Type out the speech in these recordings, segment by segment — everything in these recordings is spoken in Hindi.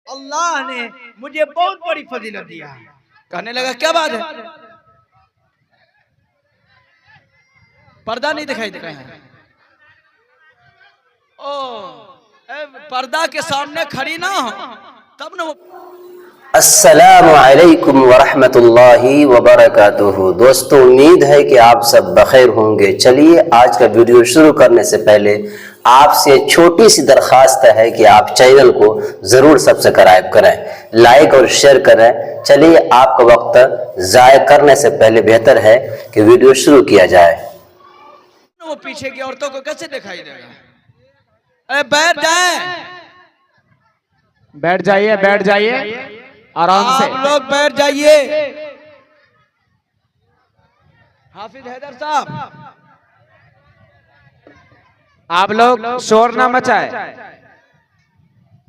अल्लाह ने मुझे बहुत बड़ी फजीलत दिया है। कहने लगा क्या बात है? पर्दा नहीं दिखाई दे रहा है। पर्दा के सामने खड़ी ना हो तब न। अस्सलामु अलैकुम वरहमतुल्लाहि वबरकातुहू। दोस्तों, उम्मीद है कि आप सब बखैर होंगे। चलिए आज का वीडियो शुरू करने से पहले आपसे छोटी सी दरख्वास्त है कि आप चैनल को जरूर सब्सक्राइब करें, लाइक और शेयर करें। चलिए आपका वक्त जाया करने से पहले बेहतर है कि वीडियो शुरू किया जाए। वो पीछे की औरतों को कैसे दिखाई देगा? अरे बैठ जाए, बैठ जाइए, बैठ जाइए आराम से। आप लोग बैठ जाइए। हाफिज हैदर साहब, आप लोग शोर ना मचाए,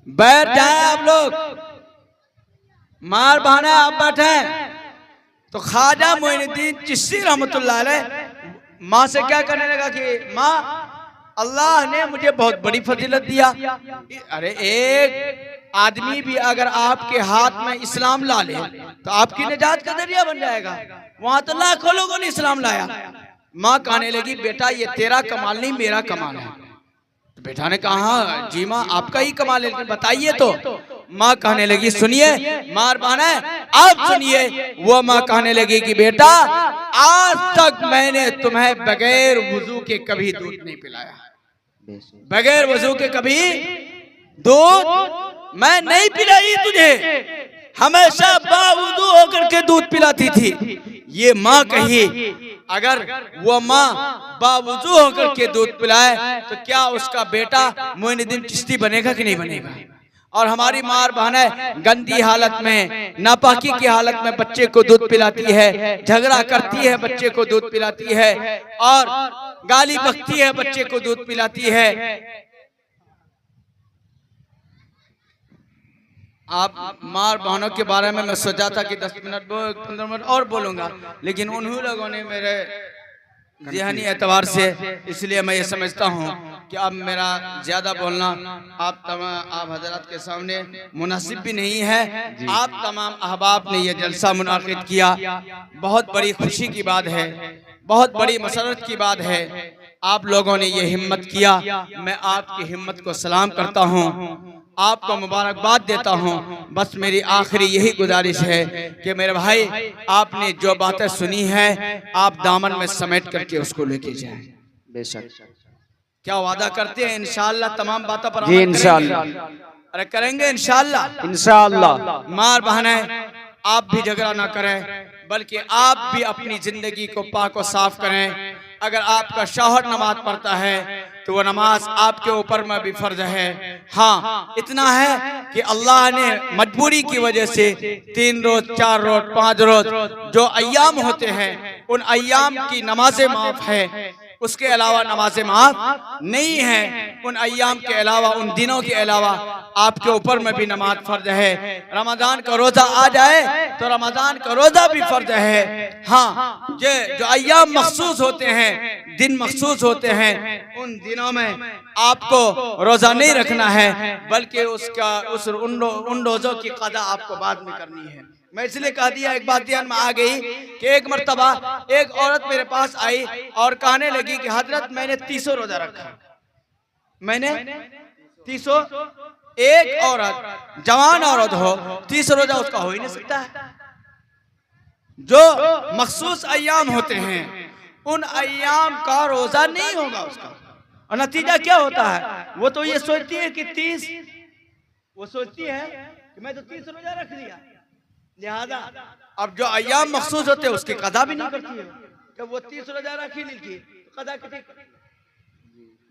बैठ जाए आप लोग। मार बहाना आप बैठे। तो ख्वाजा मोइनुद्दीन चिश्ती रहमतुल्लाह अलैह माँ से क्या करने लगा कि माँ, अल्लाह ने मुझे बहुत बड़ी फजीलत दिया। अरे एक आदमी भी अगर आपके हाथ में इस्लाम ला ले तो आपकी निजात का जरिया बन जाएगा। वहां तो लाखों लोगों ने इस्लाम लाया। माँ कहने लगी बेटा ये तेरा कमाल नहीं मेरा कमाल है। तो बेटा ने कहा जी माँ आपका ही कमाल है, बताइए तो। माँ कहने लगी सुनिए, मार बहाना आप सुनिए। वो माँ कहने लगी कि बेटा आज तक मैंने तुम्हें बगैर वुजू के कभी दूध नहीं पिलाया। बगैर वजू के कभी दूध मैं नहीं पिलाई तुझे, हमेशा बावजू होकर के दूध पिलाती थी। ये माँ कही। अगर वो माँ बावजू होकर के दूध पिलाए तो क्या उसका बेटा मोइनुद्दीन चिश्ती बनेगा कि नहीं बनेगा? और हमारी मार बहनें गंदी हालत में, नापाकी की हालत में बच्चे को दूध पिलाती है, झगड़ा करती है, बच्चे को दूध पिलाती है और गाली बकती है, बच्चे को दूध पिलाती है। आप मार बहनों के बारे में मैं सोचा था कि 10 मिनट 15 मिनट और बोलूंगा, लेकिन उन्हीं लोगों ने मेरे ज़हनी एतबार से, इसलिए मैं ये समझता हूँ कि अब मेरा ज़्यादा बोलना आप हजरात के सामने मुनासिब भी नहीं है। आप तमाम अहबाब ने ये जलसा मुनाकिद किया, बहुत बड़ी खुशी की बात है, बहुत बड़ी मसरत की बात है। आप लोगों ने ये हिम्मत किया, मैं आपकी हिम्मत को सलाम करता हूँ, आपको मुबारकबाद देता हूँ। बस मेरी आखिरी यही गुजारिश है कि मेरे भाई आपने जो बातें सुनी है आप दामन में समेट करके उसको लेके जाएं। बेशक। क्या वादा करते हैं इंशाअल्लाह तमाम बातों पर जी इंशाअल्लाह। अरे करेंगे इंशाअल्लाह। इंशाअल्लाह। मार बहनें आप भी झगड़ा ना करें, बल्कि आप भी अपनी जिंदगी को पाक और साफ करें। अगर आपका शौहर नमाज पढ़ता है तो वो नमाज आपके ऊपर में भी फर्ज है। हाँ इतना है कि अल्लाह ने मजबूरी की वजह से 3 रोज 4 रोज 5 रोज जो अय्याम होते हैं उन अय्याम की नमाजें माफ है, उसके अलावा नमाजें माफ नहीं है। उन अय्याम के अलावा, उन दिनों के अलावा आपके ऊपर में भी नमाज फर्ज है। रमजान का रोजा आ जाए तो रमजान का रोजा भी फर्ज है। हाँ ये जो अय्याम मखसूस होते हैं, दिन मखसूस होते हैं, उन दिनों में आपको रोजा नहीं रखना है, बल्कि उन रोजों की कदा आपको बाद में करनी है। मैं इसलिए कह दिया, एक बात ध्यान में आ गई कि एक मर्तबा एक औरत मेरे पास आई और कहने लगी कि हजरत मैंने 300 रोजा रखा। मैंने 300, एक औरत जवान औरत हो 300 रोजा उसका हो ही नहीं सकता है। जो मखसूस अय्याम होते हैं उन अय्याम का रोजा नहीं होगा उसका। और नतीजा क्या होता है? वो तो ये सोचती है कि 30, वो सोचती है कि मैं तो 30 रोजा रख लिया, लिहाजा अब जो अय्याम मखसूस होते हैं उसकी कदा भी नहीं करती है। कि वो 30 रोजा रखी नहीं की तो कदा कितनी,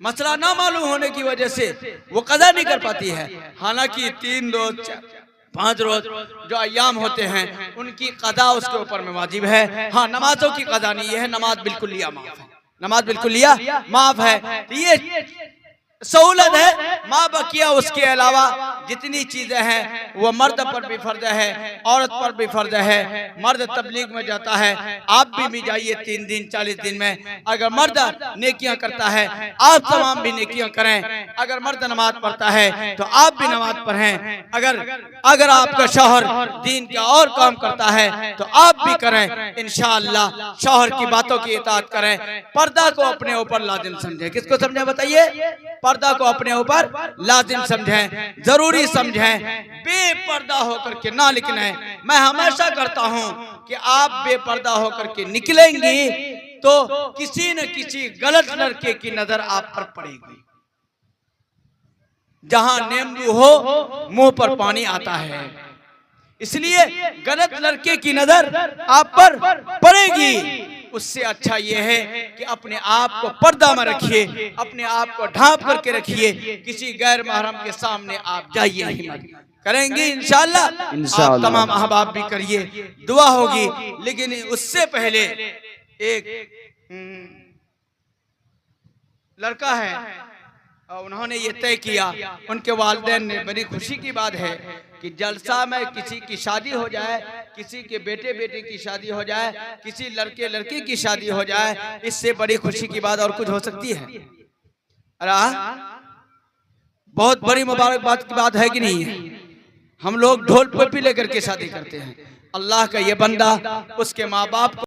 मसला ना मालूम होने की वजह से वो कदा नहीं कर पाती है। हालांकि 3 रोज 5 रोज जो अय्याम होते हैं उनकी कदा उसके ऊपर में वाजिब है। हाँ नमाजों की कदा नहीं है, नमाज बिल्कुल लिया माफ है, नमाज बिल्कुल लिया माफ है। तो सहूलत है। माँ बकिया उसके अलावा जितनी चीजें हैं वो मर्द पर भी फर्ज है, औरत पर भी फर्ज है। मर्द तबलीग में जाता है, आप भी जाइए 3 दिन 40 दिन में। अगर मर्द नेकियां करता है, आप तमाम भी नेकियां करें। अगर मर्द नमाज पढ़ता है तो आप भी नमाज पढ़ें। अगर आपका शौहर दीन का और काम करता है तो आप भी करें। इंशाअल्लाह शौहर की बातों की इताअत करें। पर्दा को अपने ऊपर लाजिम समझें। किसको समझें बताइए? पर्दा को अपने ऊपर लाजिम समझें, जरूरी समझें। बेपर्दा होकर के ना निकलें। मैं हमेशा करता हूं कि आप बेपर्दा होकर के निकलेंगी तो किसी न किसी गलत लड़के की नजर आप पर पड़ेगी। जहां नींबू हो मुंह पर पानी आता है, इसलिए गलत लड़के की नजर आप पर पड़ेगी। उससे अच्छा यह है कि अपने आप को पर्दा में रखिए, अपने आप को ढांप करके रखिए। किसी गैर महरम के सामने आप जाइए ही मत। करेंगे इंशाअल्लाह। आप तमाम अहबाब भी करिए, दुआ होगी। लेकिन उससे पहले एक लड़का है और उन्होंने ये तय किया, उनके वालिदैन ने, बड़ी खुशी की बात है कि जलसा में किसी की शादी हो जाए, किसी के बेटे बेटी की शादी हो जाए, किसी लड़के लड़की की शादी हो जाए, इससे बड़ी खुशी की बात और कुछ हो सकती है? अरे बहुत बड़ी मुबारकबाद की बात है कि नहीं है? हम लोग ढोल पे भी लेकर के शादी करते हैं। अल्लाह का ये बंदा उसके माँ बाप को